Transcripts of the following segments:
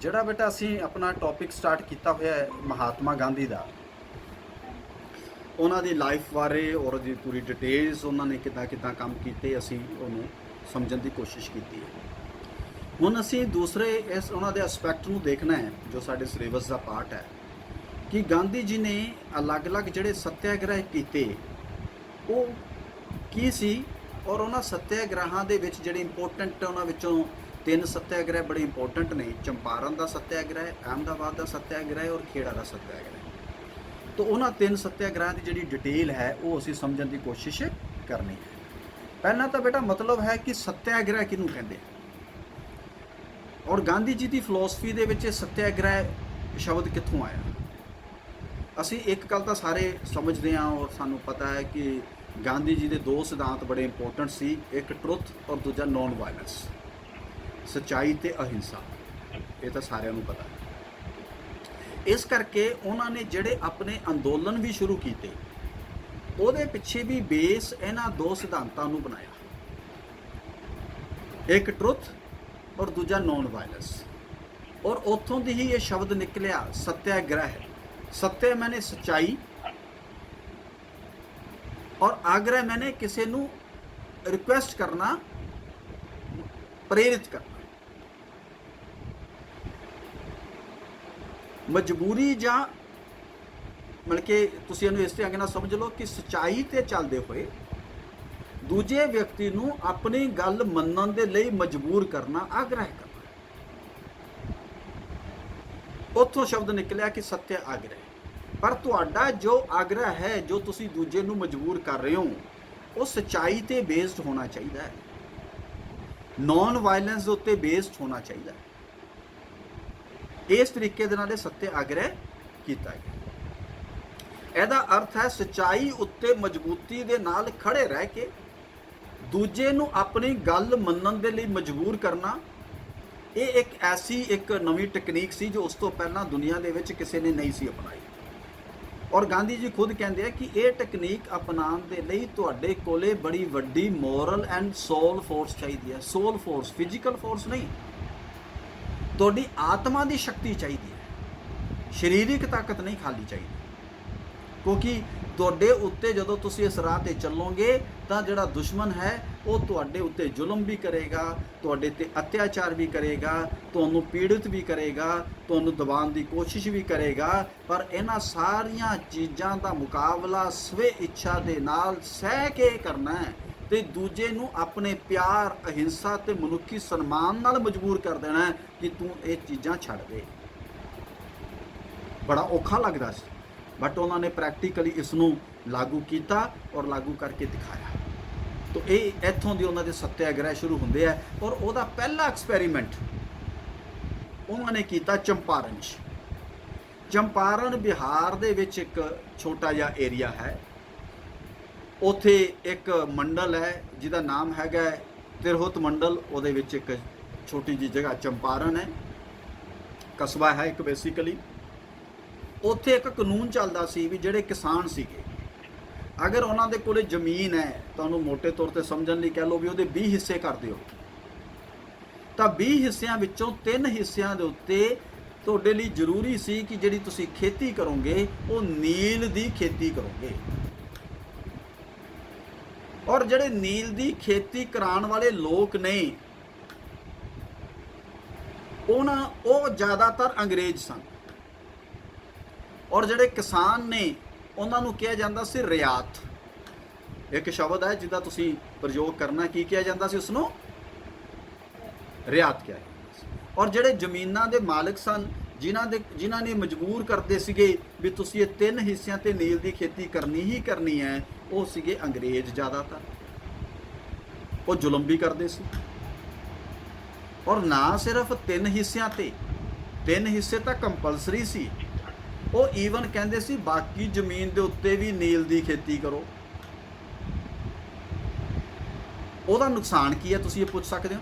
ਜਿਹੜਾ ਬੇਟਾ ਅਸੀਂ ਆਪਣਾ ਟੌਪਿਕ ਸਟਾਰਟ ਕੀਤਾ ਹੋਇਆ ਹੈ ਮਹਾਤਮਾ ਗਾਂਧੀ ਦਾ, ਉਹਨਾਂ ਦੀ ਲਾਈਫ ਬਾਰੇ ਔਰ ਉਹਦੀ ਪੂਰੀ ਡਿਟੇਲਸ, ਉਹਨਾਂ ਨੇ ਕਿੱਦਾਂ ਕਿੱਦਾਂ ਕੰਮ ਕੀਤੇ, ਅਸੀਂ ਉਹਨੂੰ ਸਮਝਣ ਦੀ ਕੋਸ਼ਿਸ਼ ਕੀਤੀ ਹੈ। ਹੁਣ ਅਸੀਂ ਦੂਸਰੇ ਇਸ ਉਹਨਾਂ ਦੇ ਐਸਪੈਕਟ ਨੂੰ ਦੇਖਣਾ ਹੈ ਜੋ ਸਾਡੇ ਸਿਲੇਬਸ ਦਾ ਪਾਰਟ ਹੈ ਕਿ ਗਾਂਧੀ ਜੀ ਨੇ ਅਲੱਗ-ਅਲੱਗ ਜਿਹੜੇ ਸੱਤਿਆਗ੍ਰਹਿ ਕੀਤੇ ਉਹ ਕੀ ਸੀ, ਔਰ ਉਹਨਾਂ ਸੱਤਿਆਗ੍ਰਹਾਂ ਦੇ ਵਿੱਚ ਜਿਹੜੇ ਇੰਪੋਰਟੈਂਟ, ਉਹਨਾਂ ਵਿੱਚੋਂ 3 ਸੱਤਿਆਗ੍ਰਹਿ ਬੜੇ ਇੰਪੋਰਟੈਂਟ ਨੇ। ਚੰਪਾਰਨ ਦਾ ਸੱਤਿਆਗ੍ਰਹਿ, ਅਹਿਮਦਾਬਾਦ ਦਾ ਸੱਤਿਆਗ੍ਰਹਿ ਔਰ ਖੇੜਾ ਦਾ ਸੱਤਿਆਗ੍ਰਹਿ। ਤਾਂ ਉਹਨਾਂ 3 ਸੱਤਿਆਗ੍ਰਹਿਾਂ ਦੀ ਜਿਹੜੀ ਡਿਟੇਲ ਹੈ ਉਹ ਅਸੀਂ ਸਮਝਣ ਦੀ ਕੋਸ਼ਿਸ਼ ਕਰਨੀ ਹੈ। ਪਹਿਲਾਂ ਤਾਂ ਬੇਟਾ ਮਤਲਬ ਹੈ ਕਿ ਸੱਤਿਆਗ੍ਰਹਿ ਕਿਹਨੂੰ ਕਹਿੰਦੇ, ਔਰ ਗਾਂਧੀ ਜੀ ਦੀ ਫਿਲਾਸਫੀ ਦੇ ਵਿੱਚ ਸੱਤਿਆਗ੍ਰਹਿ ਸ਼ਬਦ ਕਿੱਥੋਂ ਆਇਆ। ਅਸੀਂ ਇੱਕ ਗੱਲ ਤਾਂ ਸਾਰੇ ਸਮਝਦੇ ਹਾਂ ਔਰ ਸਾਨੂੰ ਪਤਾ ਹੈ ਕਿ ਗਾਂਧੀ ਜੀ ਦੇ 2 ਸਿਧਾਂਤ ਬੜੇ ਇੰਪੋਰਟੈਂਟ ਸੀ, ਇੱਕ ਟਰੁੱਥ ਔਰ ਦੂਜਾ ਨੌਨ ਵਾਇਲੈਂਸ, ਸੱਚਾਈ ਤੇ ਅਹਿੰਸਾ। ਇਹ ਤਾਂ ਸਾਰਿਆਂ ਨੂੰ ਪਤਾ ਹੈ। ਇਸ ਕਰਕੇ ਉਹਨਾਂ ਨੇ ਜਿਹੜੇ ਆਪਣੇ ਅੰਦੋਲਨ ਵੀ ਸ਼ੁਰੂ ਕੀਤੇ ਉਹਦੇ ਪਿੱਛੇ ਵੀ ਬੇਸ ਇਹਨਾਂ 2 ਸਿਧਾਂਤਾਂ ਨੂੰ ਬਣਾਇਆ, ਇੱਕ ਟਰੁੱਥ ਔਰ ਦੂਜਾ ਨੌਨ ਵਾਇਲੈਂਸ। ਔਰ ਉੱਥੋਂ ਦੀ ਹੀ ਇਹ ਸ਼ਬਦ ਨਿਕਲਿਆ ਸੱਤਿਆਗ੍ਰਹਿ। सत्य मैंने सच्चाई और आग्रह मैंने किसी नू रिक्वेस्ट करना, प्रेरित करना। मजबूरी ਜਾਂ मतलब कि ਤੁਸੀਂ ਇਹਨੂੰ ਇਸ ਤਰ੍ਹਾਂ ਨਾਲ ਸਮਝ ਲਓ ਕਿ ਸੱਚਾਈ ਤੇ ਚੱਲਦੇ ਹੋਏ ਦੂਜੇ ਵਿਅਕਤੀ ਨੂੰ ਆਪਣੀ ਗੱਲ ਮੰਨਣ ਦੇ ਲਈ ਮਜਬੂਰ ਕਰਨਾ, ਆਗ੍ਰਹਿ ਕਰਨਾ। ਉੱਥੋਂ ਸ਼ਬਦ ਨਿਕਲਿਆ ਕਿ ਸੱਤਿਆ ਆਗ੍ਰਹਿ। ਪਰ ਤੁਹਾਡਾ ਜੋ ਆਗ੍ਰਹਿ ਹੈ, ਜੋ ਤੁਸੀਂ ਦੂਜੇ ਨੂੰ ਮਜਬੂਰ ਕਰ ਰਹੇ ਹੋ, ਉਹ ਸੱਚਾਈ ਤੇ ਬੇਸਡ ਹੋਣਾ ਚਾਹੀਦਾ ਹੈ, ਨੌਨ ਵਾਇਲੈਂਸ ਦੇ ਉੱਤੇ ਬੇਸਡ ਹੋਣਾ ਚਾਹੀਦਾ ਹੈ। ਇਸ ਤਰੀਕੇ ਦੇ ਨਾਲ ਇਹ ਸੱਤਿਆ ਆਗ੍ਰਹਿ ਕੀਤਾ ਗਿਆ। ਇਹਦਾ ਅਰਥ ਹੈ ਸੱਚਾਈ ਉੱਤੇ ਮਜ਼ਬੂਤੀ ਦੇ ਨਾਲ ਖੜੇ ਰਹਿ ਕੇ ਦੂਜੇ ਨੂੰ ਆਪਣੀ ਗੱਲ ਮੰਨਣ ਦੇ ਲਈ ਮਜਬੂਰ ਕਰਨਾ। ਇਹ ਇੱਕ ਐਸੀ ਇੱਕ ਨਵੀਂ ਟੈਕਨੀਕ ਸੀ ਜੋ ਉਸ ਤੋਂ ਪਹਿਲਾਂ ਦੁਨੀਆ ਦੇ ਵਿੱਚ ਕਿਸੇ ਨੇ ਨਹੀਂ ਸੀ ਅਪਣਾਈ। ਔਰ ਗਾਂਧੀ ਜੀ ਖੁਦ ਕਹਿੰਦੇ ਆ ਕਿ ਇਹ ਟੈਕਨੀਕ ਅਪਣਾਉਣ ਦੇ ਲਈ ਤੁਹਾਡੇ ਕੋਲੇ ਬੜੀ ਵੱਡੀ ਮੋਰਲ ਐਂਡ ਸੋਲ ਫੋਰਸ ਚਾਹੀਦੀ ਹੈ। ਸੋਲ ਫੋਰਸ, ਫਿਜ਼ੀਕਲ ਫੋਰਸ ਨਹੀਂ, ਤੁਹਾਡੀ ਆਤਮਾ ਦੀ ਸ਼ਕਤੀ ਚਾਹੀਦੀ ਹੈ, ਸਰੀਰਕ ਤਾਕਤ ਨਹੀਂ ਖਾਲੀ ਚਾਹੀਦੀ। ਕਿਉਂਕਿ ਤੁਹਾਡੇ ਉੱਤੇ ਜਦੋਂ ਤੁਸੀਂ ਇਸ ਰਾਹ ਤੇ ਚੱਲੋਗੇ ਤਾਂ ਜਿਹੜਾ ਦੁਸ਼ਮਣ ਹੈ ਉਹ ਤੁਹਾਡੇ ਉੱਤੇ ਜ਼ੁਲਮ ਵੀ ਕਰੇਗਾ, ਤੁਹਾਡੇ ਤੇ ਅਤਿਆਚਾਰ ਵੀ ਕਰੇਗਾ, ਤੁਹਾਨੂੰ ਪੀੜਿਤ ਵੀ ਕਰੇਗਾ, ਤੁਹਾਨੂੰ ਦਬਾਉਣ ਦੀ ਕੋਸ਼ਿਸ਼ ਵੀ ਕਰੇਗਾ। ਪਰ ਇਹਨਾਂ ਸਾਰੀਆਂ ਚੀਜ਼ਾਂ ਦਾ ਮੁਕਾਬਲਾ ਸਵੇ ਇੱਛਾ ਦੇ ਨਾਲ ਸਹਿ ਕੇ ਕਰਨਾ ਹੈ ਤੇ ਦੂਜੇ ਨੂੰ ਆਪਣੇ ਪਿਆਰ, ਅਹਿੰਸਾ ਤੇ ਮਨੁੱਖੀ ਸਨਮਾਨ ਨਾਲ ਮਜਬੂਰ ਕਰ ਦੇਣਾ ਹੈ ਕਿ ਤੂੰ ਇਹ ਚੀਜ਼ਾਂ ਛੱਡ ਦੇ। ਬੜਾ ਔਖਾ ਲੱਗਦਾ ਸੀ, ਬਟ ਉਹਨਾਂ ਨੇ ਪ੍ਰੈਕਟੀਕਲੀ ਇਸ ਨੂੰ ਲਾਗੂ ਕੀਤਾ ਔਰ ਲਾਗੂ ਕਰਕੇ ਦਿਖਾਇਆ। ਤੋ ਇਹ ਇੱਥੋਂ ਦੀ ਉਹਨਾਂ ਦੇ ਸੱਤਿਆਗ੍ਰਹਿ ਸ਼ੁਰੂ ਹੁੰਦੇ ਆ। ਔਰ ਉਹਦਾ ਪਹਿਲਾ ਐਕਸਪੈਰੀਮੈਂਟ ਉਹਨਾਂ ਨੇ ਕੀਤਾ ਚੰਪਾਰਨ 'ਚ। ਚੰਪਾਰਨ ਬਿਹਾਰ ਦੇ ਵਿੱਚ ਇੱਕ ਛੋਟਾ ਜਿਹਾ ਏਰੀਆ ਹੈ। ਉੱਥੇ ਇੱਕ ਮੰਡਲ ਹੈ ਜਿਹਦਾ ਨਾਮ ਹੈਗਾ ਤਿਰਹੁਤ ਮੰਡਲ। ਉਹਦੇ ਵਿੱਚ ਇੱਕ ਛੋਟੀ ਜਿਹੀ ਜਗ੍ਹਾ ਚੰਪਾਰਨ ਹੈ, ਕਸਬਾ ਹੈ ਇੱਕ ਬੇਸਿਕਲੀ। ਉੱਥੇ ਇੱਕ ਕਾਨੂੰਨ ਚੱਲਦਾ ਸੀ ਵੀ ਜਿਹੜੇ ਕਿਸਾਨ ਸੀਗੇ, ਅਗਰ ਉਹਨਾਂ ਦੇ ਕੋਲੇ ਜ਼ਮੀਨ ਹੈ ਤਾਂ ਉਹਨੂੰ ਮੋਟੇ ਤੌਰ ਤੇ ਸਮਝਣ ਲਈ ਕਹਿ ਲਓ ਵੀ ਉਹਦੇ 20 ਹਿੱਸੇ ਕਰ ਦਿਓ, ਤਾਂ 20 ਹਿੱਸਿਆਂ ਵਿੱਚੋਂ 3 ਹਿੱਸਿਆਂ ਦੇ ਉੱਤੇ ਤੁਹਾਡੇ ਲਈ ਜ਼ਰੂਰੀ ਸੀ ਕਿ ਜਿਹੜੀ ਤੁਸੀਂ ਖੇਤੀ ਕਰੋਗੇ ਉਹ ਨੀਲ ਦੀ ਖੇਤੀ ਕਰੋਗੇ। ਔਰ ਜਿਹੜੇ ਨੀਲ ਦੀ ਖੇਤੀ ਕਰਾਉਣ ਵਾਲੇ ਲੋਕ ਨੇ ਉਹ ਜ਼ਿਆਦਾਤਰ ਅੰਗਰੇਜ਼ ਸਨ। ਔਰ ਜਿਹੜੇ ਕਿਸਾਨ ਨੇ ਉਹਨਾਂ ਨੂੰ ਕਿਹਾ ਜਾਂਦਾ ਸੀ ਰਿਆਤ। ਇੱਕ ਸ਼ਬਦ ਹੈ ਜਿਹਦਾ ਤੁਸੀਂ ਪ੍ਰਯੋਗ ਕਰਨਾ, ਕੀ ਕਿਹਾ ਜਾਂਦਾ ਸੀ ਉਸ ਨੂੰ? ਰਿਆਤ ਕਿਹਾ ਜਾਂਦਾ ਸੀ। ਔਰ ਜਿਹੜੇ ਜ਼ਮੀਨਾਂ ਦੇ ਮਾਲਕ ਸਨ, ਜਿਨ੍ਹਾਂ ਨੇ ਮਜਬੂਰ ਕਰਦੇ ਸੀਗੇ ਵੀ ਤੁਸੀਂ ਇਹ 3 ਹਿੱਸਿਆਂ ਤੇ ਨੀਲ ਦੀ ਖੇਤੀ ਕਰਨੀ ਹੀ ਕਰਨੀ ਹੈ, ਉਹ ਸੀਗੇ ਅੰਗਰੇਜ਼ ਜ਼ਿਆਦਾਤਰ। ਉਹ ਜ਼ੁਲਮ ਵੀ ਕਰਦੇ ਸੀ। ਔਰ ਨਾ ਸਿਰਫ 3 ਹਿੱਸਿਆਂ ਤੇ, 3 ਹਿੱਸੇ ਤਾਂ ਕੰਪਲਸਰੀ ਸੀ, ਉਹ ਈਵਨ ਕਹਿੰਦੇ ਸੀ ਬਾਕੀ ਜ਼ਮੀਨ ਦੇ ਉੱਤੇ ਵੀ ਨੀਲ ਦੀ ਖੇਤੀ ਕਰੋ। ਉਹਦਾ ਨੁਕਸਾਨ ਕੀ ਹੈ ਤੁਸੀਂ ਇਹ ਪੁੱਛ ਸਕਦੇ ਹੋ।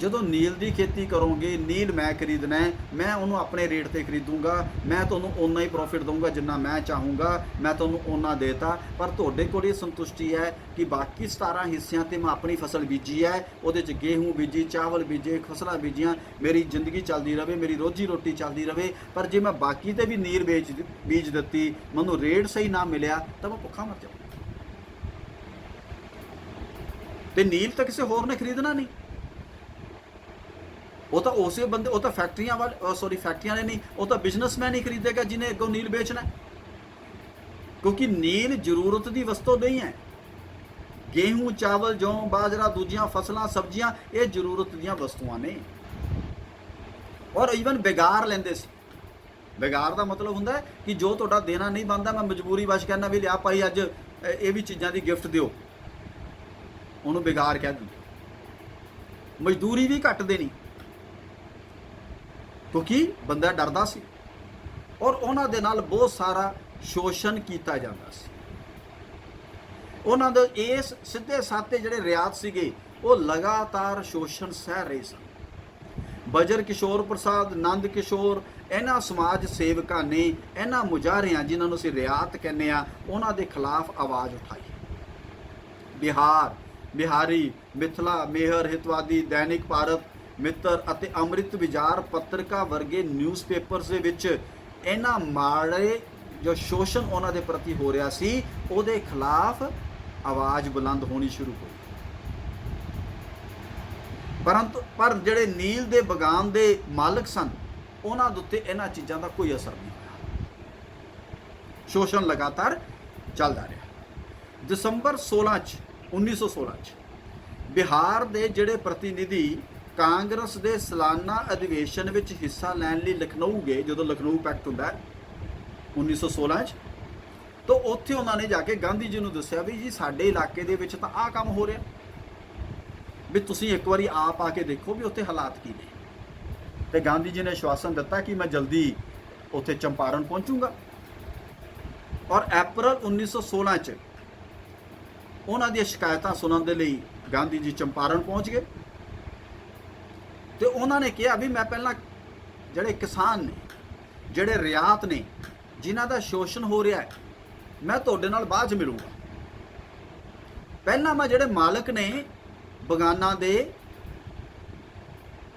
ਜਦੋਂ ਨੀਲ ਦੀ ਖੇਤੀ ਕਰੋਗੇ, ਨੀਲ ਮੈਂ ਖਰੀਦਣਾ ਹੈ, ਮੈਂ ਉਹਨੂੰ ਆਪਣੇ ਰੇਟ ਤੇ ਖਰੀਦੂੰਗਾ, ਮੈਂ ਤੁਹਾਨੂੰ ਓਨਾ ਹੀ ਪ੍ਰੋਫਿਟ ਦਊਂਗਾ ਜਿੰਨਾ ਮੈਂ ਚਾਹੂੰਗਾ, ਮੈਂ ਤੁਹਾਨੂੰ ਓਨਾ ਦੇਤਾ। ਪਰ ਤੁਹਾਡੇ ਕੋਲ ਇਹ ਸੰਤੁਸ਼ਟੀ ਹੈ ਕਿ ਬਾਕੀ 17 ਹਿੱਸਿਆਂ ਤੇ ਮੈਂ ਆਪਣੀ ਫਸਲ ਬੀਜੀ ਹੈ, ਉਹਦੇ 'ਚ ਗੇਹੂੰ ਬੀਜੀ, ਚਾਵਲ ਬੀਜੇ, ਫਸਲਾਂ ਬੀਜੀਆਂ, ਮੇਰੀ ਜ਼ਿੰਦਗੀ ਚੱਲਦੀ ਰਹੇ, ਮੇਰੀ ਰੋਜੀ ਰੋਟੀ ਚੱਲਦੀ ਰਹੇ। ਪਰ ਜੇ ਮੈਂ ਬਾਕੀ ਤੇ ਵੀ ਨੀਲ ਬੀਜ ਦਿੱਤੀ, ਮੈਨੂੰ ਰੇਟ ਸਹੀ ਨਾ ਮਿਲਿਆ, ਤਾਂ ਮੈਂ ਭੁੱਖਾ ਮਰ ਜਾਵਾਂ। ਤੇ ਨੀਲ ਤਾਂ ਕਿਸੇ ਹੋਰ ਨੇ ਖਰੀਦਣਾ ਨਹੀਂ, ਉਹ ਤਾਂ ਉਸੇ ਬੰਦੇ, ਉਹ ਤਾਂ ਫੈਕਟਰੀਆਂ ਨੇ ਨਹੀਂ, ਉਹ ਤਾਂ ਬਿਜ਼ਨਸਮੈਨ ਹੀ ਖਰੀਦੇਗਾ ਜਿਹਨੇ ਅੱਗੋਂ ਨੀਲ ਵੇਚਣਾ। ਕਿਉਂਕਿ ਨੀਲ ਜ਼ਰੂਰਤ ਦੀ ਵਸਤੂ ਨਹੀਂ ਹੈ। ਗੇਹੂੰ, ਚਾਵਲ, ਜੌਂ, ਬਾਜਰਾ, ਦੂਜੀਆਂ ਫਸਲਾਂ, ਸਬਜ਼ੀਆਂ, ਇਹ ਜ਼ਰੂਰਤ ਦੀਆਂ ਵਸਤੂਆਂ ਨੇ। ਔਰ ਈਵਨ ਬੇਗਾਰ ਲੈਂਦੇ ਸੀ। ਬੇਗਾਰ ਦਾ ਮਤਲਬ ਹੁੰਦਾ ਹੈ ਕਿ ਜੋ ਤੁਹਾਡਾ ਦੇਣਾ ਨਹੀਂ ਬਣਦਾ, ਮੈਂ ਮਜਬੂਰੀ ਵਸ਼ ਕਹਿੰਦਾ ਵੀ ਲਿਆ ਭਾਈ ਅੱਜ ਇਹ ਵੀ ਚੀਜ਼ਾਂ ਦੀ ਗਿਫਟ ਦਿਓ, ਉਹਨੂੰ ਬੇਗਾਰ ਕਹਿ ਦਿੰਦੇ। ਮਜ਼ਦੂਰੀ ਵੀ ਘੱਟ ਦੇਣੀ, ਕਿਉਂਕਿ ਬੰਦਾ ਡਰਦਾ ਸੀ। ਔਰ ਉਹਨਾਂ ਦੇ ਨਾਲ ਬਹੁਤ ਸਾਰਾ ਸ਼ੋਸ਼ਣ ਕੀਤਾ ਜਾਂਦਾ ਸੀ। ਉਹਨਾਂ ਦੇ ਇਸ ਸਿੱਧੇ ਸਾਤੇ ਜਿਹੜੇ ਰਿਆਤ ਸੀਗੇ, ਉਹ ਲਗਾਤਾਰ ਸ਼ੋਸ਼ਣ ਸਹਿ ਰਹੇ ਸਨ। ਬਜਰ ਕਿਸ਼ੋਰ ਪ੍ਰਸਾਦ, ਨੰਦ ਕਿਸ਼ੋਰ, ਇਹਨਾਂ ਸਮਾਜ ਸੇਵਕਾਂ ਨੇ, ਇਹਨਾਂ ਮੁਜ਼ਾਹਰਿਆਂ ਜਿਨ੍ਹਾਂ ਨੂੰ ਅਸੀਂ ਰਿਆਤ ਕਹਿੰਦੇ ਆ, ਉਹਨਾਂ ਦੇ ਖਿਲਾਫ ਆਵਾਜ਼ ਉਠਾਈ। ਬਿਹਾਰੀ, ਮਿਥਲਾ, ਮੇਹਰ, ਹਿਤਵਾਦੀ, ਦੈਨਿਕ ਭਾਰਤ ਮਿੱਤਰ ਅਤੇ ਅੰਮ੍ਰਿਤ ਵਿਚਾਰ ਪੱਤਰਿਕਾ ਵਰਗੇ ਨਿਊਜ਼ਪੇਪਰਸ ਦੇ ਵਿੱਚ ਇਹਨਾਂ ਮਾੜੇ ਜੋ ਸ਼ੋਸ਼ਣ ਉਹਨਾਂ ਦੇ ਪ੍ਰਤੀ ਹੋ ਰਿਹਾ ਸੀ, ਉਹਦੇ ਖਿਲਾਫ ਆਵਾਜ਼ ਬੁਲੰਦ ਹੋਣੀ ਸ਼ੁਰੂ ਹੋਈ। ਪਰ ਜਿਹੜੇ ਨੀਲ ਦੇ ਬਗਾਨ ਦੇ ਮਾਲਕ ਸਨ, ਉਹਨਾਂ ਦੇ ਉੱਤੇ ਇਹਨਾਂ ਚੀਜ਼ਾਂ ਦਾ ਕੋਈ ਅਸਰ ਨਹੀਂ ਹੋਇਆ। ਸ਼ੋਸ਼ਣ ਲਗਾਤਾਰ ਚੱਲਦਾ ਰਿਹਾ। ਦਸੰਬਰ 1916 ਚ ਬਿਹਾਰ ਦੇ ਜਿਹੜੇ ਪ੍ਰਤੀਨਿਧੀ ਕਾਂਗਰਸ ਦੇ ਸਾਲਾਨਾ ਅਧਿਵੇਸ਼ਨ ਵਿੱਚ ਹਿੱਸਾ ਲੈਣ ਲਈ ਲਖਨਊ ਗਏ, ਜਦੋਂ ਲਖਨਊ ਪੈਕਟ ਹੁੰਦਾ 1916 ਚ, ਤਾਂ ਉੱਥੇ ਉਹਨਾਂ ਨੇ ਜਾ ਕੇ ਗਾਂਧੀ ਜੀ ਨੂੰ ਦੱਸਿਆ ਵੀ ਜੀ ਸਾਡੇ ਇਲਾਕੇ ਦੇ ਵਿੱਚ ਤਾਂ ਆਹ ਕੰਮ ਹੋ ਰਿਹਾ, ਵੀ ਤੁਸੀਂ ਇੱਕ ਵਾਰੀ ਆਪ ਆ ਕੇ ਦੇਖੋ ਵੀ ਉੱਥੇ ਹਾਲਾਤ ਕੀ ਨੇ। ਤੇ ਗਾਂਧੀ ਜੀ ਨੇ ਆਸ਼ਵਾਸਨ ਦਿੱਤਾ ਕਿ ਮੈਂ ਜਲਦੀ ਉੱਥੇ ਚੰਪਾਰਨ ਪਹੁੰਚੂੰਗਾ। ਔਰ ਅਪ੍ਰੈਲ 1916 ਚ ਉਹਨਾਂ ਦੀਆਂ ਸ਼ਿਕਾਇਤਾਂ ਸੁਣਨ ਦੇ ਲਈ ਗਾਂਧੀ ਜੀ ਚੰਪਾਰਨ ਪਹੁੰਚ ਗਏ। ਤੇ ਉਹਨਾਂ ਨੇ ਕਿਹਾ ਵੀ ਮੈਂ ਪਹਿਲਾਂ ਜਿਹੜੇ ਕਿਸਾਨ ਨੇ, ਜਿਹੜੇ ਰਿਆਤ ਨੇ, ਜਿਨ੍ਹਾਂ ਦਾ ਸ਼ੋਸ਼ਣ ਹੋ ਰਿਹਾ ਹੈ, ਮੈਂ ਤੁਹਾਡੇ ਨਾਲ ਬਾਅਦ 'ਚ ਮਿਲੂੰਗਾ। ਪਹਿਲਾਂ ਮੈਂ ਜਿਹੜੇ ਮਾਲਕ ਨੇ ਬਗਾਨਾਂ ਦੇ,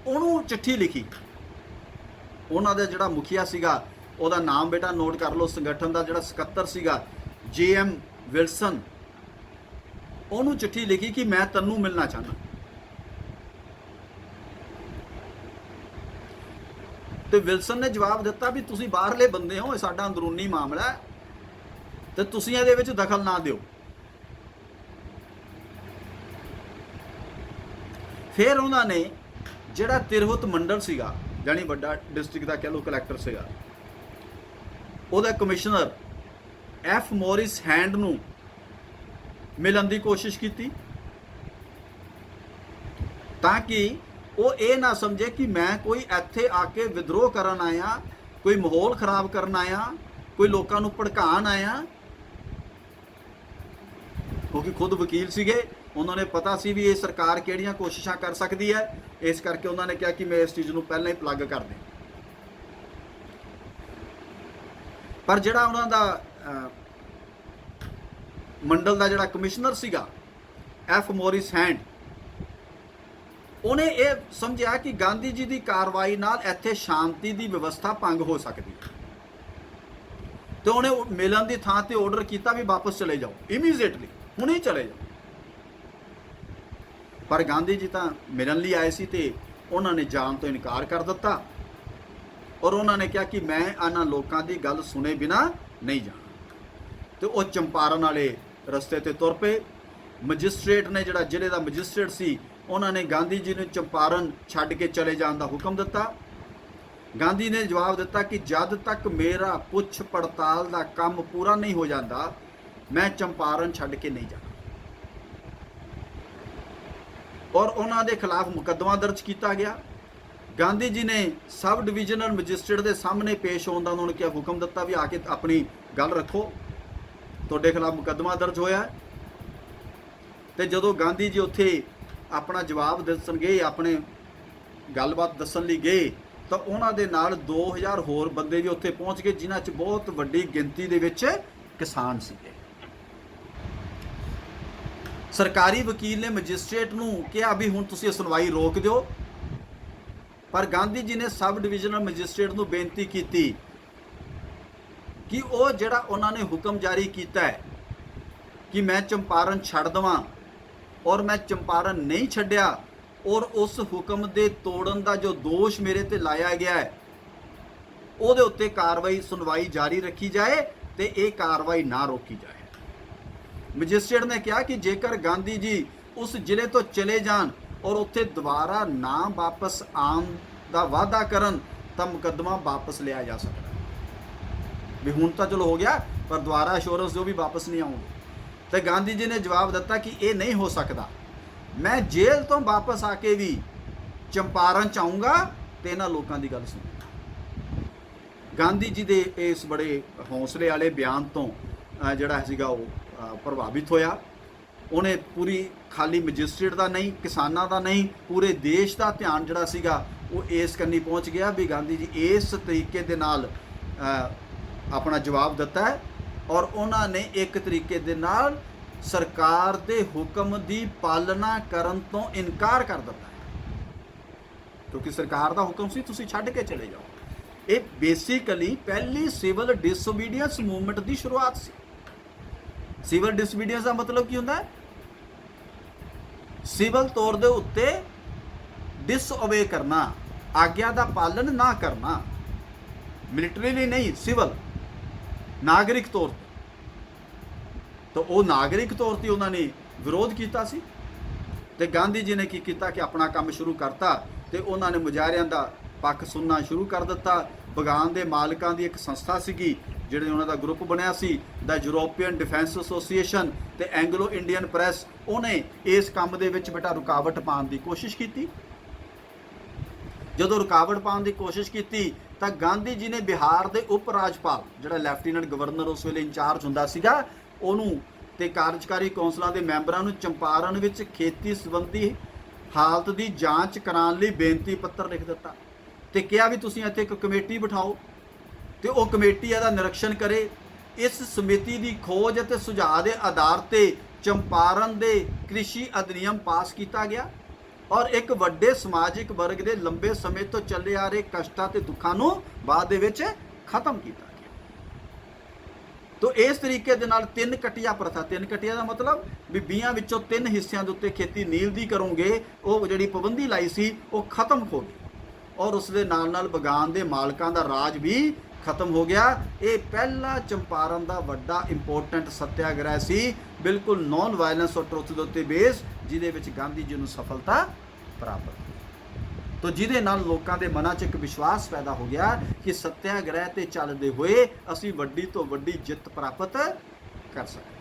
ਉਹਨੂੰ ਚਿੱਠੀ ਲਿਖੀ। ਉਹਨਾਂ ਦਾ ਜਿਹੜਾ ਮੁਖੀਆ ਸੀਗਾ, ਉਹਦਾ ਨਾਮ ਬੇਟਾ ਨੋਟ ਕਰ ਲਓ, ਸੰਗਠਨ ਦਾ ਜਿਹੜਾ ਸਕੱਤਰ ਸੀਗਾ JM ਵਿਲਸਨ, ਉਹਨੂੰ ਚਿੱਠੀ ਲਿਖੀ ਕਿ ਮੈਂ ਤੈਨੂੰ ਮਿਲਣਾ ਚਾਹੁੰਦਾ। ਤੇ ਵਿਲਸਨ ਨੇ ਜਵਾਬ ਦਿੱਤਾ ਵੀ ਤੁਸੀਂ ਬਾਹਰਲੇ ਬੰਦੇ ਹੋ, ਇਹ ਸਾਡਾ ਅੰਦਰੂਨੀ ਮਾਮਲਾ ਹੈ ਤੇ ਤੁਸੀਂ ਇਹਦੇ ਵਿੱਚ ਦਖਲ ਨਾ ਦਿਓ। ਫਿਰ ਉਹਨਾਂ ਨੇ ਜਿਹੜਾ ਤਿਰਹੁਤ ਮੰਡਲ ਸੀਗਾ, ਜਾਨੀ ਵੱਡਾ ਡਿਸਟ੍ਰਿਕਟ ਦਾ ਕਹਿ ਲਓ ਕਲੈਕਟਰ ਸੀਗਾ, ਉਹਦਾ ਕਮਿਸ਼ਨਰ F ਮੋਰਿਸ ਹੈਂਡ ਨੂੰ ਮਿਲਣ ਦੀ ਕੋਸ਼ਿਸ਼ ਕੀਤੀ, ਤਾਂ ਕਿ ਉਹ ਇਹ ਨਾ ਸਮਝੇ ਕਿ ਮੈਂ ਕੋਈ ਇੱਥੇ ਆ ਕੇ ਵਿਦਰੋਹ ਕਰਨ ਆਇਆ, ਕੋਈ ਮਾਹੌਲ ਖਰਾਬ ਕਰਨ ਆਇਆ, ਕੋਈ ਲੋਕਾਂ ਨੂੰ ਭੜਕਾਉਣ ਆਇਆ। ਕਿਉਂਕਿ ਖੁਦ ਵਕੀਲ ਸੀਗੇ, ਉਹਨਾਂ ਨੇ ਪਤਾ ਸੀ ਵੀ ਇਹ ਸਰਕਾਰ ਕਿਹੜੀਆਂ ਕੋਸ਼ਿਸ਼ਾਂ ਕਰ ਸਕਦੀ ਹੈ। ਇਸ ਕਰਕੇ ਉਹਨਾਂ ਨੇ ਕਿਹਾ ਕਿ ਮੈਂ ਇਸ ਚੀਜ਼ ਨੂੰ ਪਹਿਲਾਂ ਹੀ ਪਲੱਗ ਕਰ ਦੇ। ਪਰ ਜਿਹੜਾ ਉਹਨਾਂ ਦਾ ਮੰਡਲ ਦਾ ਜਿਹੜਾ ਕਮਿਸ਼ਨਰ ਸੀਗਾ F ਮੋਰਿਸ ਹੈਂਡ, ਉਹਨੇ ਇਹ ਸਮਝਿਆ ਕਿ ਗਾਂਧੀ ਜੀ ਦੀ ਕਾਰਵਾਈ ਨਾਲ ਇੱਥੇ ਸ਼ਾਂਤੀ ਦੀ ਵਿਵਸਥਾ ਭੰਗ ਹੋ ਸਕਦੀ ਹੈ, ਤੇ ਉਹਨੇ ਮਿਲਣ ਦੀ ਥਾਂ ਤੇ ਆਰਡਰ ਕੀਤਾ ਵੀ ਵਾਪਸ ਚਲੇ ਜਾਓ, ਇਮੀਡੀਏਟਲੀ ਹੁਣੇ ਚਲੇ ਜਾਓ। ਪਰ ਗਾਂਧੀ ਜੀ ਤਾਂ ਮਿਲਣ ਲਈ ਆਏ ਸੀ ਤੇ ਉਹਨਾਂ ਨੇ ਜਾਣ ਤੋਂ ਇਨਕਾਰ ਕਰ ਦਿੱਤਾ। ਔਰ ਉਹਨਾਂ ਨੇ ਕਿਹਾ ਕਿ ਮੈਂ ਇਹਨਾਂ ਲੋਕਾਂ ਦੀ ਗੱਲ ਸੁਣੇ ਬਿਨਾ ਨਹੀਂ ਜਾਣਾ। ਤੇ ਉਹ ਚੰਪਾਰਨ ਵਾਲੇ ਰਸਤੇ ਤੇ ਤੁਰ ਪਏ। ਮੈਜਿਸਟ੍ਰੇਟ ਨੇ, ਜਿਹੜਾ ਜ਼ਿਲ੍ਹੇ ਦਾ ਮੈਜਿਸਟ੍ਰੇਟ ਸੀ, ਉਹਨਾਂ ਨੇ ਗਾਂਧੀ ਜੀ ਨੂੰ ਚੰਪਾਰਨ ਛੱਡ ਕੇ ਚਲੇ ਜਾਣ ਦਾ ਹੁਕਮ ਦਿੱਤਾ। ਗਾਂਧੀ ਨੇ ਜਵਾਬ ਦਿੱਤਾ ਕਿ ਜਦ ਤੱਕ ਮੇਰਾ ਪੁੱਛ ਪੜਤਾਲ ਦਾ ਕੰਮ ਪੂਰਾ ਨਹੀਂ ਹੋ ਜਾਂਦਾ, ਮੈਂ ਚੰਪਾਰਨ ਛੱਡ ਕੇ ਨਹੀਂ ਜਾਣਾ। ਔਰ ਉਹਨਾਂ ਦੇ ਖਿਲਾਫ ਮੁਕੱਦਮਾ ਦਰਜ ਕੀਤਾ ਗਿਆ। ਗਾਂਧੀ ਜੀ ਨੇ ਸਬ ਡਿਵੀਜ਼ਨਲ ਮੈਜਿਸਟ੍ਰੇਟ ਦੇ ਸਾਹਮਣੇ ਪੇਸ਼ ਹੋਣ ਦਾ ਉਹਨਾਂ ਨੂੰ ਕਿਹਾ, ਹੁਕਮ ਦਿੱਤਾ ਵੀ ਆ ਕੇ ਆਪਣੀ ਗੱਲ ਰੱਖੋ, ਤੁਹਾਡੇ ਖਿਲਾਫ ਮੁਕੱਦਮਾ ਦਰਜ ਹੋਇਆ। ਤੇ ਜਦੋਂ ਗਾਂਧੀ ਜੀ ਉੱਥੇ ਆਪਣਾ ਜਵਾਬ ਦੱਸਣਗੇ, ਆਪਣੇ ਗੱਲਬਾਤ ਦੱਸਣ ਲਈ ਗਏ ਤਾਂ ਉਹਨਾਂ ਦੇ ਨਾਲ 2000 ਹੋਰ ਬੰਦੇ ਵੀ ਉੱਥੇ ਪਹੁੰਚ ਗਏ, ਜਿਨ੍ਹਾਂ 'ਚ ਬਹੁਤ ਵੱਡੀ ਗਿਣਤੀ ਦੇ ਵਿੱਚ ਕਿਸਾਨ ਸੀਗੇ। ਸਰਕਾਰੀ ਵਕੀਲ ਨੇ ਮੈਜਿਸਟ੍ਰੇਟ ਨੂੰ ਕਿਹਾ ਵੀ ਹੁਣ ਤੁਸੀਂ ਸੁਣਵਾਈ ਰੋਕ ਦਿਓ, ਪਰ ਗਾਂਧੀ ਜੀ ਨੇ ਸਬ ਡਿਵੀਜ਼ਨਲ ਮੈਜਿਸਟ੍ਰੇਟ ਨੂੰ ਬੇਨਤੀ ਕੀਤੀ ਕਿ ਉਹ ਜਿਹੜਾ ਉਹਨਾਂ ਨੇ ਹੁਕਮ ਜਾਰੀ ਕੀਤਾ ਹੈ ਕਿ ਮੈਂ ਚੰਪਾਰਨ ਛੱਡ ਦੇਵਾਂ, ਔਰ ਮੈਂ ਚੰਪਾਰਨ ਨਹੀਂ ਛੱਡਿਆ, ਔਰ ਉਸ ਹੁਕਮ ਦੇ ਤੋੜਨ ਦਾ ਜੋ ਦੋਸ਼ ਮੇਰੇ ਤੇ ਲਾਇਆ ਗਿਆ ਹੈ ਉਹਦੇ ਉੱਤੇ ਕਾਰਵਾਈ ਸੁਣਵਾਈ ਜਾਰੀ ਰੱਖੀ ਜਾਏ ਤੇ ਇਹ ਕਾਰਵਾਈ ਨਾ ਰੋਕੀ ਜਾਏ। ਮੈਜਿਸਟ੍ਰੇਟ ਨੇ ਕਿਹਾ ਕਿ ਜੇਕਰ ਗਾਂਧੀ ਜੀ ਉਸ ਜ਼ਿਲ੍ਹੇ ਤੋਂ ਚਲੇ ਜਾਣ ਔਰ ਉੱਥੇ ਦੁਬਾਰਾ ਨਾ ਵਾਪਸ ਆਉਣ ਦਾ ਵਾਅਦਾ ਕਰਨ ਤਾਂ ਮੁਕੱਦਮਾ ਵਾਪਸ ਲਿਆ ਜਾ ਸਕਦਾ ਵੀ ਹੁਣ ਤਾਂ ਚਲੋ ਹੋ ਗਿਆ, ਪਰ ਦੁਬਾਰਾ ਅਸ਼ੋਰੈਂਸ ਜੋ ਵੀ ਵਾਪਸ ਨਹੀਂ ਆਉਂਗੇ। ਤੇ ਗਾਂਧੀ ਜੀ ਨੇ ਜਵਾਬ ਦਿੱਤਾ ਕਿ ਇਹ ਨਹੀਂ ਹੋ ਸਕਦਾ, ਮੈਂ ਜੇਲ੍ਹ ਤੋਂ ਵਾਪਸ ਆ ਕੇ ਵੀ ਚੰਪਾਰਨ ਚ ਆਊਂਗਾ ਤੇ ਇਹਨਾਂ ਲੋਕਾਂ ਦੀ ਗੱਲ ਸੁਣੂੰਗਾ। ਗਾਂਧੀ ਜੀ ਦੇ ਇਸ ਬੜੇ ਹੌਸਲੇ ਵਾਲੇ ਬਿਆਨ ਤੋਂ ਜਿਹੜਾ ਸੀਗਾ ਉਹ ਪ੍ਰਭਾਵਿਤ ਹੋਇਆ। ਉਹਨੇ ਪੂਰੀ ਖਾਲੀ ਮੈਜਿਸਟ੍ਰੇਟ ਦਾ ਨਹੀਂ, ਕਿਸਾਨਾਂ ਦਾ ਨਹੀਂ, ਪੂਰੇ ਦੇਸ਼ ਦਾ ਧਿਆਨ ਜਿਹੜਾ ਸੀਗਾ ਉਹ ਇਸ ਕੰਨੀ ਪਹੁੰਚ ਗਿਆ ਵੀ ਗਾਂਧੀ ਜੀ ਇਸ ਤਰੀਕੇ ਦੇ ਨਾਲ ਆਪਣਾ ਜਵਾਬ ਦਿੱਤਾ ਹੈ, ਔਰ ਉਹਨਾਂ ਨੇ ਇੱਕ ਤਰੀਕੇ ਦੇ ਨਾਲ ਸਰਕਾਰ ਦੇ ਹੁਕਮ ਦੀ ਪਾਲਣਾ ਕਰਨ ਤੋਂ ਇਨਕਾਰ ਕਰ ਦਿੱਤਾ ਹੈ, ਕਿਉਂਕਿ ਸਰਕਾਰ ਦਾ ਹੁਕਮ ਸੀ ਤੁਸੀਂ ਛੱਡ ਕੇ ਚਲੇ ਜਾਓ। ਇਹ ਬੇਸਿਕਲੀ ਪਹਿਲੀ ਸਿਵਲ ਡਿਸਓਬੀਡੀਐਂਸ ਮੂਵਮੈਂਟ ਦੀ ਸ਼ੁਰੂਆਤ ਸੀ। ਸਿਵਲ ਡਿਸਓਬੀਡੀਐਂਸ ਦਾ ਮਤਲਬ ਕੀ ਹੁੰਦਾ ਹੈ? ਸਿਵਲ ਤੌਰ ਦੇ ਉੱਤੇ ਡਿਸਓਬੇ ਕਰਨਾ, ਆਗਿਆ ਦਾ ਪਾਲਨ ਨਾ ਕਰਨਾ, ਮਿਲਟਰੀਲੀ ਨਹੀਂ, ਸਿਵਲ ਨਾਗਰਿਕ ਤੌਰ ਤੇ। ਤਾਂ ਉਹ ਨਾਗਰਿਕ ਤੌਰ ਤੇ ਉਹਨਾਂ ਨੇ ਵਿਰੋਧ ਕੀਤਾ ਸੀ ਤੇ ਗਾਂਧੀ ਜੀ ਨੇ ਕੀ ਕੀਤਾ ਕਿ ਆਪਣਾ ਕੰਮ ਸ਼ੁਰੂ ਕਰਤਾ ਤੇ ਉਹਨਾਂ ਨੇ ਮੁਜ਼ਾਹਰਿਆਂ ਦਾ ਪੱਖ ਸੁਣਨਾ ਸ਼ੁਰੂ ਕਰ ਦਿੱਤਾ। ਬਗਾਨ ਦੇ ਮਾਲਕਾਂ ਦੀ ਇੱਕ ਸੰਸਥਾ ਸੀਗੀ, ਜਿਹੜੇ ਉਹਨਾਂ ਦਾ ਗਰੁੱਪ ਬਣਿਆ ਸੀ ਦਾ ਯੂਰੋਪੀਅਨ ਡਿਫੈਂਸ ਐਸੋਸੀਏਸ਼ਨ ਤੇ ਐਂਗਲੋ ਇੰਡੀਅਨ ਪ੍ਰੈਸ, ਉਹਨੇ ਇਸ ਕੰਮ ਦੇ ਵਿੱਚ ਬੇਟਾ ਰੁਕਾਵਟ ਪਾਉਣ ਦੀ ਕੋਸ਼ਿਸ਼ ਕੀਤੀ। ਜਦੋਂ ਰੁਕਾਵਟ ਪਾਉਣ ਦੀ ਕੋਸ਼ਿਸ਼ ਕੀਤੀ ਤਾਂ ਗਾਂਧੀ ਜੀ ਨੇ ਬਿਹਾਰ ਦੇ ਉਪ ਰਾਜਪਾਲ, ਜਿਹੜਾ ਲੈਫਟੀਨੈਂਟ ਗਵਰਨਰ ਉਸ ਵੇਲੇ ਇੰਚਾਰਜ ਹੁੰਦਾ ਸੀਗਾ, ਉਹਨੂੰ ਤੇ ਕਾਰਜਕਾਰੀ ਕੌਂਸਲਾਂ ਦੇ ਮੈਂਬਰਾਂ ਨੂੰ ਚੰਪਾਰਨ ਵਿੱਚ ਖੇਤੀ ਸੰਬੰਧੀ ਹਾਲਤ ਦੀ ਜਾਂਚ ਕਰਾਉਣ ਲਈ ਬੇਨਤੀ ਪੱਤਰ ਲਿਖ ਦਿੱਤਾ ਤੇ ਕਿਹਾ ਵੀ ਤੁਸੀਂ ਇੱਥੇ ਇੱਕ ਕਮੇਟੀ ਬਿਠਾਓ ਤੇ ਉਹ ਕਮੇਟੀ ਇਹਦਾ ਨਿਰੀਖਣ ਕਰੇ। ਇਸ ਸਮਿਤੀ ਦੀ ਖੋਜ ਅਤੇ ਸੁਝਾਅ ਦੇ ਆਧਾਰ ਤੇ ਚੰਪਾਰਨ ਦੇ ਕ੍ਰਿਸ਼ੀ ਅਧਿਨਿਯਮ ਪਾਸ ਕੀਤਾ ਗਿਆ ਔਰ ਇੱਕ ਵੱਡੇ ਸਮਾਜਿਕ ਵਰਗ ਦੇ ਲੰਬੇ ਸਮੇਂ ਤੋਂ ਚੱਲੇ ਆ ਰਹੇ ਕਸ਼ਟਾਂ ਤੇ ਦੁੱਖਾਂ ਨੂੰ ਬਾਅਦ ਦੇ ਵਿੱਚ ਖਤਮ ਕੀਤਾ ਗਿਆ। ਤੋ ਇਸ ਤਰੀਕੇ ਦੇ ਨਾਲ ਤਿੰਨ ਕਟਿਆ ਪ੍ਰਥਾ, ਤਿੰਨ ਕਟਿਆ ਦਾ ਮਤਲਬ ਵੀ 20 ਵਿੱਚੋਂ 3 ਹਿੱਸਿਆਂ ਦੇ ਉੱਤੇ ਖੇਤੀ ਨੀਲ ਦੀ ਕਰੋਗੇ, ਉਹ ਜਿਹੜੀ ਪਾਬੰਦੀ ਲਾਈ ਸੀ ਉਹ ਖਤਮ ਹੋ ਗਈ ਔਰ ਉਸ ਦੇ ਨਾਲ ਨਾਲ ਬਗਾਨ ਦੇ ਮਾਲਕਾਂ ਦਾ ਰਾਜ ਵੀ ਖਤਮ ਹੋ ਗਿਆ। ਇਹ ਪਹਿਲਾ ਚੰਪਾਰਨ ਦਾ ਵੱਡਾ ਇੰਪੋਰਟੈਂਟ ਸੱਤਿਆਗ੍ਰਹਿ ਸੀ, ਬਿਲਕੁਲ ਨੌਨ ਵਾਇਲੈਂਸ ਔਰ ਟਰੁਥ ਦੇ ਉੱਤੇ ਬੇਸ, ਜਿਹਦੇ ਵਿੱਚ ਗਾਂਧੀ ਜੀ ਨੂੰ ਸਫਲਤਾ ਪ੍ਰਾਪਤ ਹੋਈ। ਤੋ ਜਿਹਦੇ ਨਾਲ ਲੋਕਾਂ ਦੇ ਮਨਾਂ 'ਚ ਇੱਕ ਵਿਸ਼ਵਾਸ ਪੈਦਾ ਹੋ ਗਿਆ ਕਿ ਸੱਤਿਆਗ੍ਰਹਿ ਤੇ ਚੱਲਦੇ ਹੋਏ ਅਸੀਂ ਵੱਡੀ ਤੋਂ ਵੱਡੀ ਜਿੱਤ ਪ੍ਰਾਪਤ ਕਰ ਸਕਦੇ।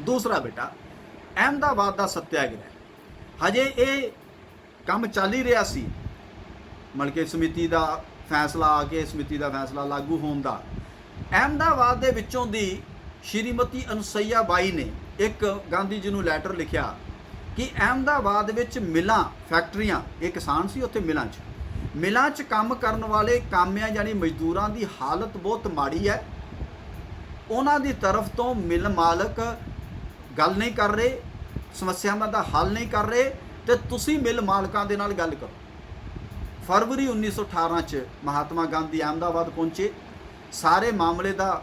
ਦੂਸਰਾ ਬੇਟਾ ਅਹਿਮਦਾਬਾਦ ਦਾ ਸੱਤਿਆਗ੍ਰਹਿ, ਹਜੇ ਇਹ ਕੰਮ ਚੱਲ ਹੀ ਰਿਹਾ ਸੀ, ਮਲਕੇ ਸਮਿਤੀ ਦਾ ਫੈਸਲਾ ਆ ਕੇ ਸਮਿਤੀ ਦਾ ਫੈਸਲਾ ਲਾਗੂ ਹੋਣ ਦਾ। ਅਹਿਮਦਾਬਾਦ ਦੇ ਵਿੱਚੋਂ ਦੀ ਸ਼੍ਰੀਮਤੀ ਅਨੁਸਈਆ ਬਾਈ ਨੇ ਇੱਕ ਗਾਂਧੀ ਜੀ ਨੂੰ ਲੈਟਰ ਲਿਖਿਆ ਕਿ ਅਹਿਮਦਾਬਾਦ ਵਿੱਚ ਮਿਲਾਂ, ਫੈਕਟਰੀਆਂ, ਇਹ ਕਿਸਾਨ ਸੀ ਉੱਥੇ ਮਿਲਾਂ 'ਚ ਕੰਮ ਕਰਨ ਵਾਲੇ ਕਾਮਿਆਂ ਯਾਨੀ ਮਜ਼ਦੂਰਾਂ ਦੀ ਹਾਲਤ ਬਹੁਤ ਮਾੜੀ ਹੈ। ਉਹਨਾਂ ਦੀ ਤਰਫ ਤੋਂ ਮਿਲ ਮਾਲਕ ਗੱਲ ਨਹੀਂ ਕਰ ਰਹੇ, ਸਮੱਸਿਆਵਾਂ ਦਾ ਹੱਲ ਨਹੀਂ ਕਰ ਰਹੇ ਤੇ ਤੁਸੀਂ ਮਿਲ ਮਾਲਕਾਂ ਦੇ ਨਾਲ ਗੱਲ ਕਰੋ। ਫਰਵਰੀ 1918 'ਚ ਮਹਾਤਮਾ ਗਾਂਧੀ ਅਹਿਮਦਾਬਾਦ ਪਹੁੰਚੇ। ਸਾਰੇ ਮਾਮਲੇ ਦਾ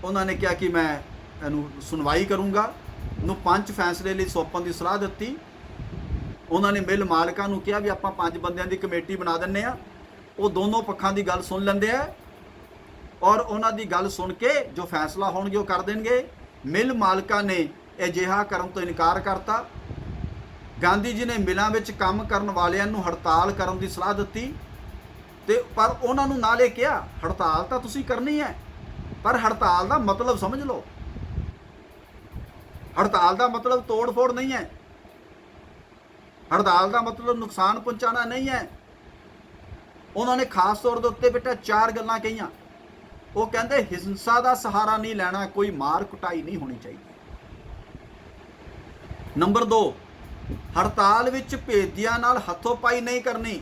ਉਹਨਾਂ ਨੇ ਕਿਹਾ ਕਿ ਮੈਂ ਇਹਨੂੰ ਸੁਣਵਾਈ ਕਰੂੰਗਾ, ਨੂੰ 5 ਫੈਸਲੇ ਲਈ ਸੌਂਪਣ ਦੀ ਸਲਾਹ ਦਿੱਤੀ। ਉਹਨਾਂ ਨੇ ਮਿਲ ਮਾਲਕਾਂ ਨੂੰ ਕਿਹਾ ਵੀ ਆਪਾਂ 5 ਬੰਦਿਆਂ ਦੀ ਕਮੇਟੀ ਬਣਾ ਦਿੰਨੇ ਆ, ਉਹ ਦੋਨੋਂ ਪੱਖਾਂ ਦੀ ਗੱਲ ਸੁਣ ਲੈਂਦੇ ਆ ਔਰ ਉਹਨਾਂ ਦੀ ਗੱਲ ਸੁਣ ਕੇ ਜੋ ਫੈਸਲਾ ਹੋਣਗੇ ਉਹ ਕਰ ਦੇਣਗੇ। ਮਿਲ ਮਾਲਕਾਂ ਨੇ ਅਜਿਹਾ ਕਰਨ ਤੋਂ ਇਨਕਾਰ ਕਰਤਾ। ਗਾਂਧੀ ਜੀ ਨੇ ਮਿਲਾਂ ਵਿੱਚ ਕੰਮ ਕਰਨ ਵਾਲਿਆਂ ਨੂੰ ਹੜਤਾਲ ਕਰਨ ਦੀ ਸਲਾਹ ਦਿੱਤੀ ਤੇ ਪਰ ਉਹਨਾਂ ਨੂੰ ਨਾਲ ਇਹ ਕਿਹਾ ਹੜਤਾਲ ਤਾਂ ਤੁਸੀਂ ਕਰਨੀ ਹੈ, ਪਰ ਹੜਤਾਲ ਦਾ ਮਤਲਬ ਸਮਝ ਲਓ। ਹੜਤਾਲ ਦਾ ਮਤਲਬ ਤੋੜ ਫੋੜ ਨਹੀਂ ਹੈ, ਹੜਤਾਲ ਦਾ ਮਤਲਬ ਨੁਕਸਾਨ ਪਹੁੰਚਾਉਣਾ ਨਹੀਂ ਹੈ। ਉਹਨਾਂ ਨੇ ਖਾਸ ਤੌਰ ਦੇ ਉੱਤੇ ਬੇਟਾ 4 ਗੱਲਾਂ ਕਹੀਆਂ। ਉਹ ਕਹਿੰਦੇ ਹਿੰਸਾ ਦਾ ਸਹਾਰਾ ਨਹੀਂ ਲੈਣਾ, ਕੋਈ ਮਾਰ ਕੁਟਾਈ ਨਹੀਂ ਹੋਣੀ ਚਾਹੀਦੀ। ਨੰਬਰ 2, ਹੜਤਾਲ ਵਿੱਚ ਭੇਦਿਆਂ ਨਾਲ ਹੱਥੋਂ ਪਾਈ ਨਹੀਂ ਕਰਨੀ।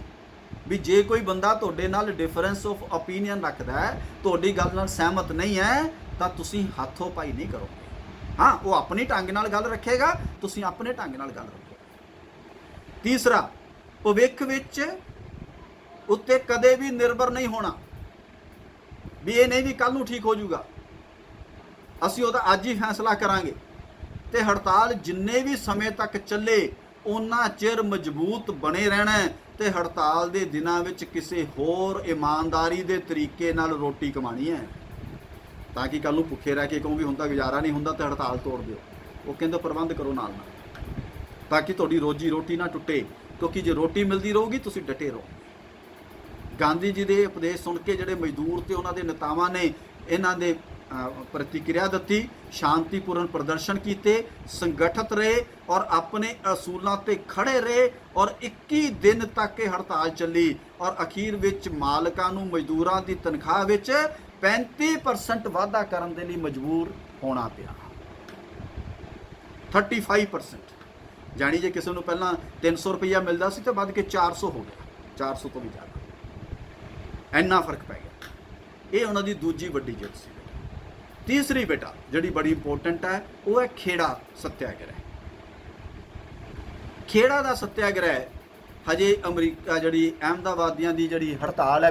ਵੀ ਜੇ ਕੋਈ ਬੰਦਾ ਤੁਹਾਡੇ ਨਾਲ ਡਿਫਰੈਂਸ ਆਫ ਓਪੀਨੀਅਨ ਰੱਖਦਾ ਹੈ, ਤੁਹਾਡੀ ਗੱਲ ਨਾਲ ਸਹਿਮਤ ਨਹੀਂ ਹੈ, ਤਾਂ ਤੁਸੀਂ ਹੱਥੋਂ ਪਾਈ ਨਹੀਂ ਕਰੋਗੇ। ਹਾਂ, ਉਹ ਆਪਣੀ ਢੰਗ ਨਾਲ ਗੱਲ ਰੱਖੇਗਾ, ਤੁਸੀਂ ਆਪਣੇ ਢੰਗ ਨਾਲ ਗੱਲ ਰੱਖੋ। ਤੀਸਰਾ, ਭਵਿੱਖ ਵਿੱਚ ਉੱਤੇ ਕਦੇ ਵੀ ਨਿਰਭਰ ਨਹੀਂ ਹੋਣਾ। ਵੀ ਇਹ ਨਹੀਂ ਵੀ ਕੱਲ ਨੂੰ ਠੀਕ ਹੋ ਜਾਊਗਾ, ਅਸੀਂ ਉਹਦਾ ਅੱਜ ਹੀ ਫੈਸਲਾ ਕਰਾਂਗੇ। ਤੇ ਹੜਤਾਲ ਜਿੰਨੇ ਵੀ ਸਮੇਂ ਤੱਕ ਚੱਲੇ ਉਹਨਾਂ ਚਿਰ ਮਜ਼ਬੂਤ ਬਣੇ ਰਹਿਣਾ। ਤੇ ਹੜਤਾਲ ਦੇ ਦਿਨਾਂ ਵਿੱਚ ਕਿਸੇ ਹੋਰ ਇਮਾਨਦਾਰੀ ਦੇ ਤਰੀਕੇ ਨਾਲ ਰੋਟੀ ਕਮਾਣੀ ਹੈ, ਤਾਂ ਕਿ ਕੱਲ ਨੂੰ ਭੁੱਖੇ ਰਹਿ ਕੇ ਕਹੋ ਵੀ ਹੁੰਦਾ ਗੁਜ਼ਾਰਾ ਨਹੀਂ ਹੁੰਦਾ ਤੇ ਹੜਤਾਲ ਤੋੜ ਦਿਓ। ਉਹ ਕਹਿੰਦੇ ਪ੍ਰਬੰਧ ਕਰੋ ਨਾਲ ਨਾਲ, ਤਾਂ ਕਿ ਤੁਹਾਡੀ ਰੋਜੀ ਰੋਟੀ ਨਾ ਟੁੱਟੇ, ਕਿਉਂਕਿ ਜੇ ਰੋਟੀ ਮਿਲਦੀ ਰਹੂਗੀ ਤੁਸੀਂ ਡਟੇ ਰਹੋ। ਗਾਂਧੀ ਜੀ ਦੇ ਉਪਦੇਸ਼ ਸੁਣ ਕੇ ਜਿਹੜੇ ਮਜ਼ਦੂਰ ਤੇ ਉਹਨਾਂ ਦੇ ਨੇਤਾਵਾਂ ਨੇ ਇਹਨਾਂ ਦੇ ਪ੍ਰਤੀਕਿਰਿਆ ਦਿੱਤੀ, ਸ਼ਾਂਤੀਪੂਰਨ ਪ੍ਰਦਰਸ਼ਨ ਕੀਤੇ, ਸੰਗਠਿਤ ਰਹੇ ਔਰ ਆਪਣੇ ਅਸੂਲਾਂ ਤੇ ਖੜੇ ਰਹੇ। ਔਰ 21 ਦਿਨ ਤੱਕ ਇਹ ਹੜਤਾਲ ਚੱਲੀ ਔਰ ਅਖੀਰ ਵਿੱਚ ਮਾਲਕਾਂ ਨੂੰ ਮਜ਼ਦੂਰਾਂ ਦੀ ਤਨਖਾਹ ਵਿੱਚ 35% ਵਾਧਾ ਕਰਨ ਦੇ ਲਈ ਮਜਬੂਰ ਹੋਣਾ ਪਿਆ। 35%, ਜਾਣੀ ਜੇ ਕਿਸੇ ਨੂੰ ਪਹਿਲਾਂ 300 ਰੁਪਈਆ ਮਿਲਦਾ ਸੀ ਤਾਂ ਵੱਧ ਕੇ 400 ਹੋ ਗਿਆ, 400 ਤੋਂ ਵੀ ਜ਼ਿਆਦਾ, ਇੰਨਾ ਫਰਕ ਪੈ ਗਿਆ। ਇਹ ਉਹਨਾਂ ਦੀ ਦੂਜੀ ਵੱਡੀ ਜਿੱਤ ਸੀ। ਤੀਸਰੀ ਬੇਟਾ ਜਿਹੜੀ ਬੜੀ ਇੰਪੋਰਟੈਂਟ ਹੈ, ਉਹ ਹੈ ਖੇੜਾ ਸੱਤਿਆਗ੍ਰਹਿ। ਖੇੜਾ ਦਾ ਸੱਤਿਆਗ੍ਰਹਿ ਹਜੇ ਅਮਰੀਕਾ ਜਿਹੜੀ ਅਹਿਮਦਾਬਾਦੀਆਂ ਦੀ ਜਿਹੜੀ ਹੜਤਾਲ ਹੈ